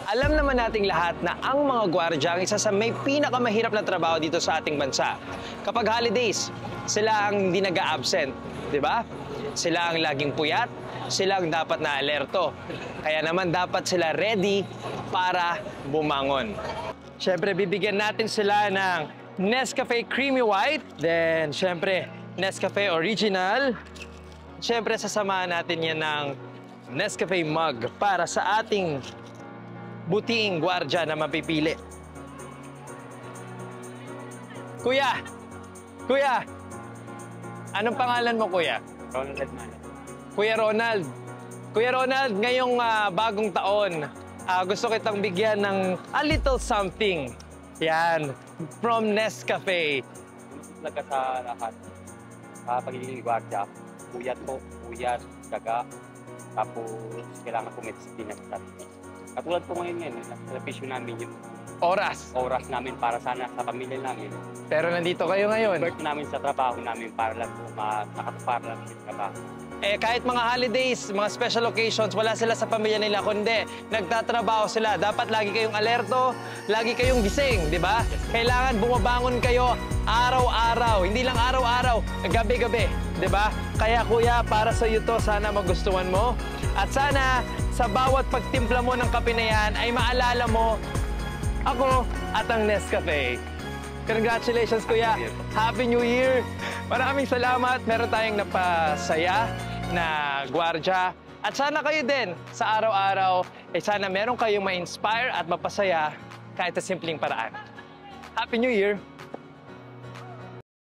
Alam naman nating lahat na ang mga gwardiya ang isa sa may pinakamahirap na trabaho dito sa ating bansa. Kapag holidays, sila ang hindi nag-a-absent, di ba? Sila ang laging puyat, sila ang dapat na alerto. Kaya naman dapat sila ready para bumangon. Siyempre, bibigyan natin sila ng Nescafe Creamy White, then siyempre, Nescafe Original. Siyempre, sasamahan natin yan ng Nescafe mug para sa ating butiing gwardiya na mapipili. Kuya! Kuya! Anong pangalan mo, Kuya? Ronald man. Kuya Ronald. Kuya Ronald, ngayong bagong taon, gusto kitang bigyan ng a little something. Yan, from Nescafe. Talaga sa lahat. Sa pagiging gwardiya, puyat, daga, tapos kailangan po may disiplina sa sarili. Katulad po ngayon, servisyo namin yung Oras. namin para sana sa pamilya namin. Pero nandito kayo ngayon. Work namin sa trabaho namin para lang po nakatupar lang sa trabaho. Kahit mga holidays, mga special occasions, wala sila sa pamilya nila, kundi nagtatrabaho sila. Dapat lagi kayong alerto, lagi kayong gising, di ba? Kailangan bumabangon kayo araw-araw, hindi lang araw-araw, gabi-gabi, di ba? Kaya kuya, para sa iyo to, sana magustuhan mo. At sana sa bawat pagtimpla mo ng kape na yan, ay maalala mo ako at ang Nescafe. Congratulations, Kuya. Happy New Year. Maraming salamat. Meron tayong napasaya na gwardiya. At sana kayo din, sa araw-araw, sana meron kayong ma-inspire at mapasaya kahit sa simpleng paraan. Happy New Year!